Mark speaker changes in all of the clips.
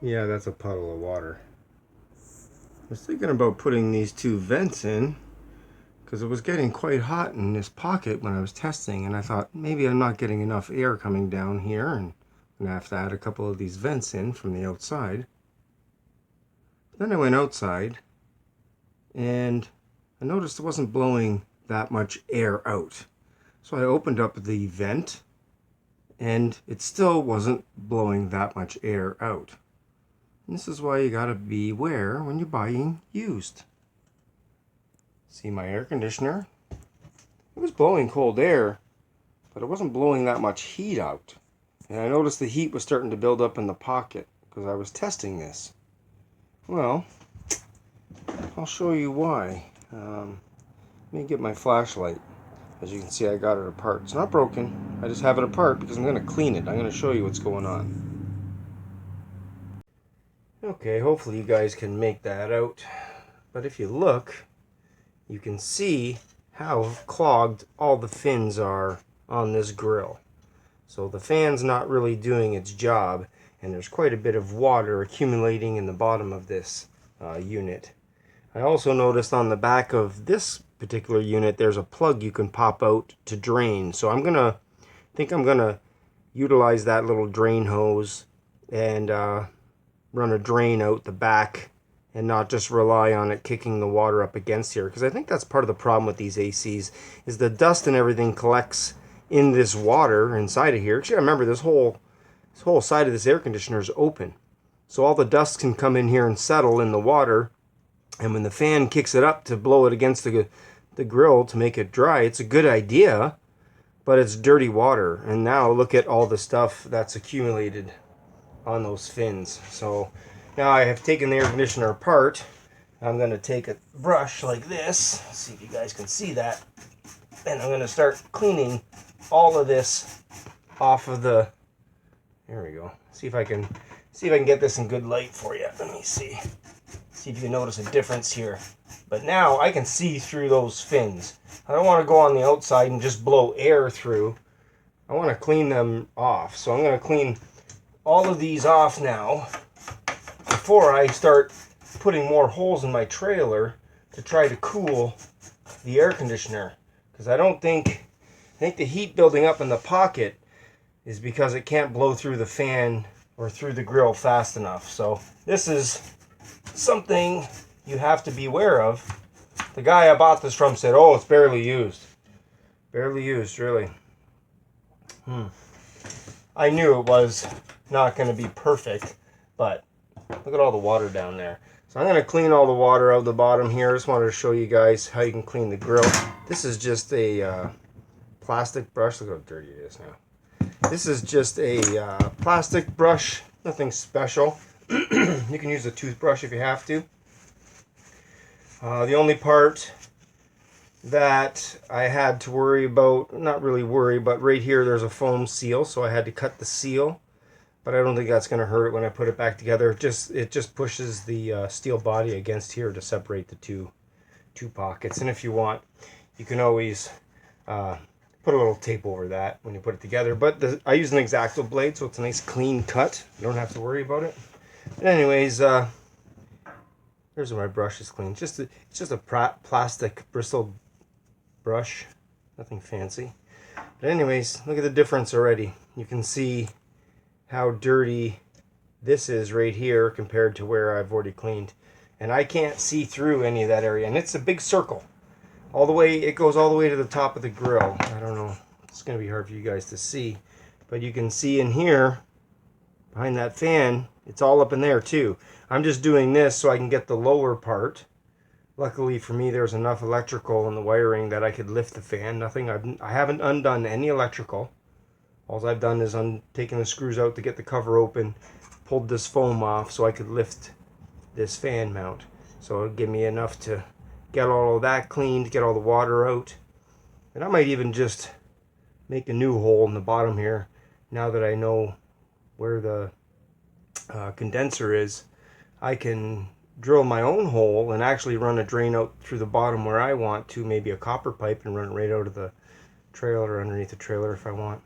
Speaker 1: Yeah, that's a puddle of water. I was thinking about putting these two vents in because it was getting quite hot in this pocket when I was testing, and I thought maybe I'm not getting enough air coming down here, and I'm gonna have to add a couple of these vents in from the outside. Then I went outside and I noticed it wasn't blowing that much air out. So I opened up the vent and it still wasn't blowing that much air out. And this is why you gotta beware when you're buying used. See my air conditioner? It was blowing cold air, but it wasn't blowing that much heat out. And I noticed the heat was starting to build up in the pocket because I was testing this. Well, I'll show you why. Let me get my flashlight. As you can see, I got it apart. It's not broken. I just have it apart because I'm going to clean it. I'm going to show you what's going on. Okay, hopefully you guys can make that out. But if you look, you can see how clogged all the fins are on this grill. So the fan's not really doing its job, and there's quite a bit of water accumulating in the bottom of this unit. I also noticed on the back of this particular unit there's a plug you can pop out to drain. So I'm gonna utilize that little drain hose and run a drain out the back and not just rely on it kicking the water up against here, because I think that's part of the problem with these ACs is the dust and everything collects in this water inside of here. Actually, remember this whole side of this air conditioner is open, so all the dust can come in here and settle in the water, and when the fan kicks it up to blow it against the grill to make it dry, it's a good idea, but it's dirty water. And now look at all the stuff that's accumulated on those fins. So now I have taken the air conditioner apart. I'm going to take a brush like this, see if you guys can see that, and I'm going to start cleaning all of this off of the, there we go, see if I can get this in good light for you. Let me see if you can notice a difference here. But now I can see through those fins. I don't want to go on the outside and just blow air through. I want to clean them off. So I'm going to clean all of these off now before I start putting more holes in my trailer to try to cool the air conditioner. Because I think the heat building up in the pocket is because it can't blow through the fan or through the grill fast enough. So this is something you have to be aware of. The guy I bought this from said, oh, it's barely used. Barely used, really. I knew it was not going to be perfect, but look at all the water down there. So I'm going to clean all the water out of the bottom here. I just wanted to show you guys how you can clean the grill. This is just a plastic brush. Look how dirty it is now. This is just a plastic brush, nothing special. You can use a toothbrush if you have to. The only part that I had to worry about, not really worry, but right here there's a foam seal, so I had to cut the seal. But I don't think that's going to hurt when I put it back together. It just pushes the steel body against here to separate the two pockets. And if you want, you can always put a little tape over that when you put it together. But I use an X-Acto blade, so it's a nice clean cut. You don't have to worry about it. But anyways, here's where my brush is clean. It's just a plastic bristle brush, nothing fancy. But anyways, look at the difference already. You can see how dirty this is right here compared to where I've already cleaned. And I can't see through any of that area. And it's a big circle. It goes all the way to the top of the grill. I don't know. It's going to be hard for you guys to see. But you can see in here, behind that fan, it's all up in there too. I'm just doing this so I can get the lower part. Luckily for me, there's enough electrical in the wiring that I could lift the fan. I haven't undone any electrical. All I've done is taken the screws out to get the cover open, pulled this foam off so I could lift this fan mount. So it'll give me enough to get all of that cleaned, get all the water out. And I might even just make a new hole in the bottom here now that I know where the condenser is. I can drill my own hole and actually run a drain out through the bottom where I want to, maybe a copper pipe, and run it right out of the trailer or underneath the trailer if I want,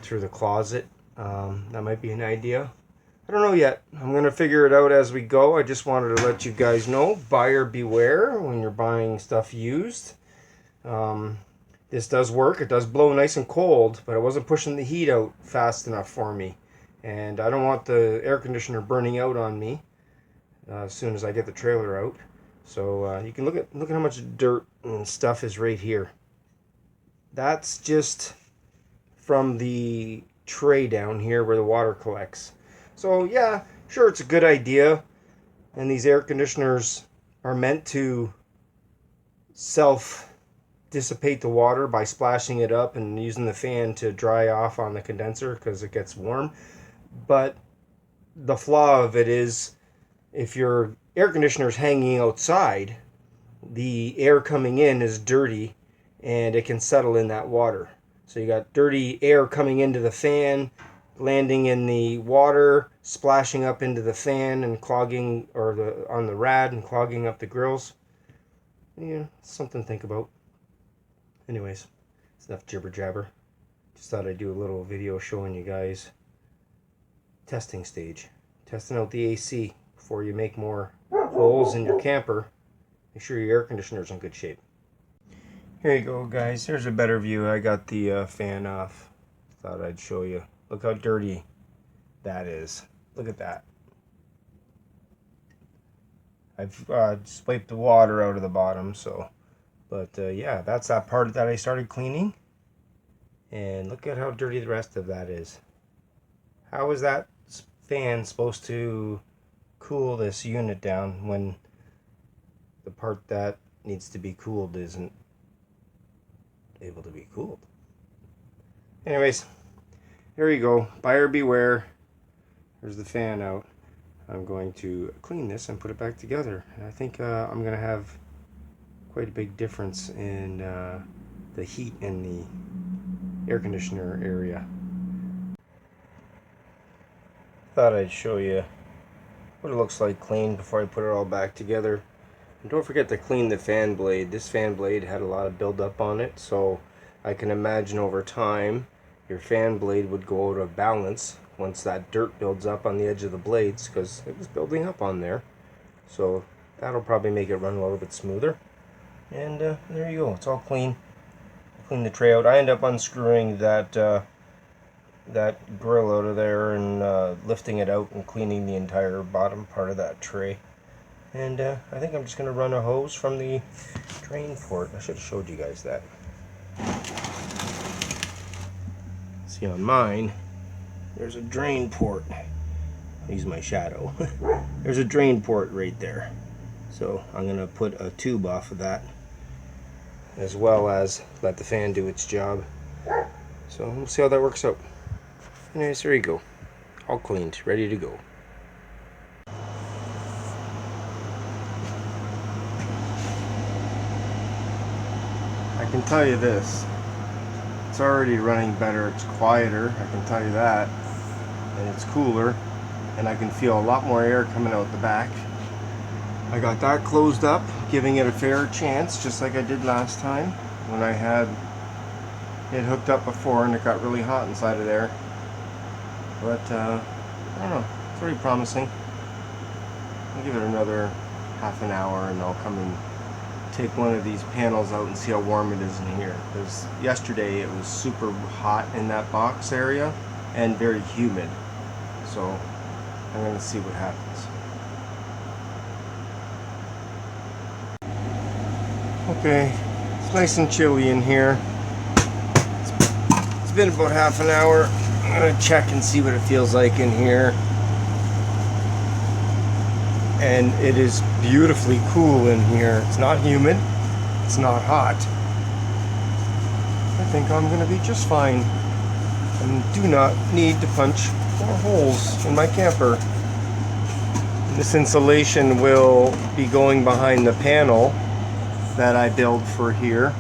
Speaker 1: through the closet. That might be an idea. I don't know yet. I'm going to figure it out as we go. I just wanted to let you guys know, buyer beware when you're buying stuff used. This does work. It does blow nice and cold, but it wasn't pushing the heat out fast enough for me. And I don't want the air conditioner burning out on me as soon as I get the trailer out. So you can look at how much dirt and stuff is right here. That's just from the tray down here where the water collects. So yeah, sure, it's a good idea, and these air conditioners are meant to self dissipate the water by splashing it up and using the fan to dry off on the condenser because it gets warm. But the flaw of it is, if your air conditioner is hanging outside, the air coming in is dirty and it can settle in that water. So you got dirty air coming into the fan, landing in the water, splashing up into the fan and clogging, or on the rad and clogging up the grills. Yeah, something to think about. Anyways, it's enough jibber jabber. Just thought I'd do a little video showing you guys testing stage, testing out the AC before you make more holes in your camper. Make sure your air conditioner's in good shape. Here you go, guys. Here's a better view. I got the fan off. Thought I'd show you. Look how dirty that is. Look at that. I've just wiped the water out of the bottom, so. But yeah, that's that part that I started cleaning. And look at how dirty the rest of that is. How is that fan supposed to cool this unit down when the part that needs to be cooled isn't able to be cooled? Anyways, here you go. Buyer beware. There's the fan out. I'm going to clean this and put it back together. And I think I'm going to have quite a big difference in the heat in the air conditioner area. Thought I'd show you what it looks like clean before I put it all back together. And don't forget to clean the fan blade. This fan blade had a lot of buildup on it, so I can imagine over time your fan blade would go out of balance once that dirt builds up on the edge of the blades, because it was building up on there. So that'll probably make it run a little bit smoother. And there you go, it's all clean. Clean the tray out. I end up unscrewing that that grill out of there and lifting it out and cleaning the entire bottom part of that tray. And I think I'm just going to run a hose from the drain port. I should have showed you guys that. See, on mine, there's a drain port. I'll use my shadow. There's a drain port right there. So I'm going to put a tube off of that, as well as let the fan do its job. So we'll see how that works out. Anyways, there you go. All cleaned, ready to go. I can tell you this. It's already running better. It's quieter, I can tell you that. And it's cooler. And I can feel a lot more air coming out the back. I got that closed up, giving it a fair chance, just like I did last time when I had it hooked up before and it got really hot inside of there. But I don't know, it's very promising. I'll give it another half an hour and I'll come and take one of these panels out and see how warm it is in here. Because yesterday it was super hot in that box area and very humid. So I'm going to see what happens. Okay, it's nice and chilly in here. It's been about half an hour. I'm going to check and see what it feels like in here. And it is beautifully cool in here. It's not humid. It's not hot. I think I'm going to be just fine. And do not need to punch more holes in my camper. This insulation will be going behind the panel that I built for here.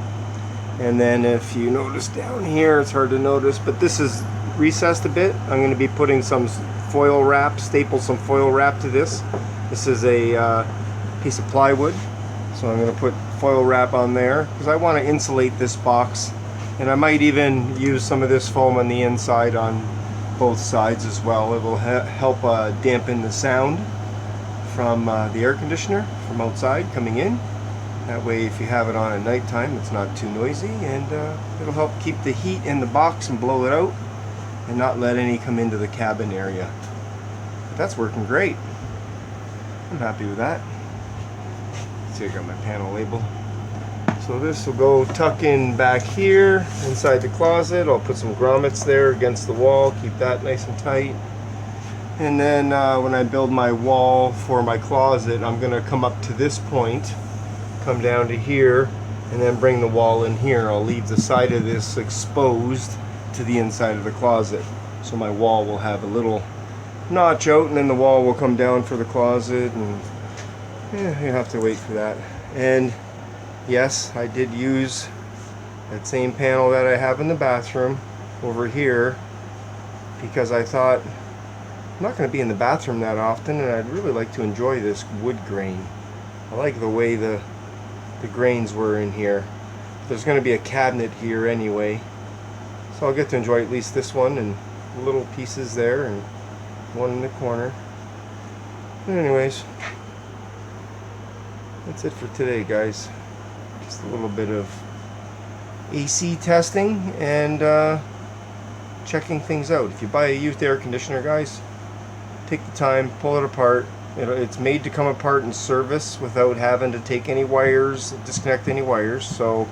Speaker 1: And then if you notice down here, it's hard to notice, but this is recessed a bit. I'm going to be putting some foil wrap, staple some foil wrap to this. This is a piece of plywood, so I'm going to put foil wrap on there because I want to insulate this box, and I might even use some of this foam on the inside on both sides as well. It will help dampen the sound from the air conditioner from outside coming in. That way, if you have it on at nighttime, it's not too noisy, and it'll help keep the heat in the box and blow it out and not let any come into the cabin area. But that's working great. I'm happy with that. See, I got my panel label. So this will go tuck in back here inside the closet. I'll put some grommets there against the wall, keep that nice and tight. And then when I build my wall for my closet, I'm going to come up to this point, come down to here, and then bring the wall in here. I'll leave the side of this exposed to the inside of the closet. So my wall will have a little notch out, and then the wall will come down for the closet, and yeah, you have to wait for that. And yes, I did use that same panel that I have in the bathroom over here, because I thought I'm not going to be in the bathroom that often, and I'd really like to enjoy this wood grain. I like the way the grains were in here. There's going to be a cabinet here anyway, so I'll get to enjoy at least this one and little pieces there and one in the corner. But anyways, that's it for today, guys. Just a little bit of AC testing and checking things out. If you buy a used air conditioner, guys, take the time, pull it apart. It's made to come apart in service without having to take any wires, disconnect any wires. So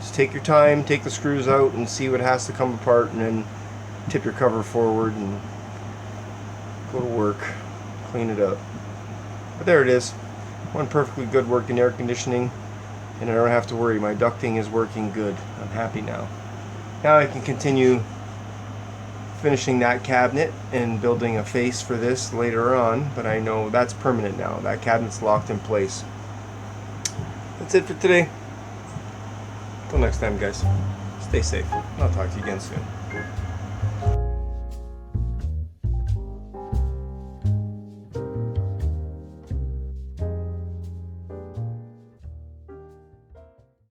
Speaker 1: just take your time, take the screws out and see what has to come apart, and then tip your cover forward and go to work, clean it up. But there it is. One perfectly good working air conditioning, and I don't have to worry. My ducting is working good. I'm happy now. Now I can continue finishing that cabinet and building a face for this later on, but I know that's permanent now. That cabinet's locked in place. That's it for today. Until next time, guys. Stay safe. I'll talk to you again soon.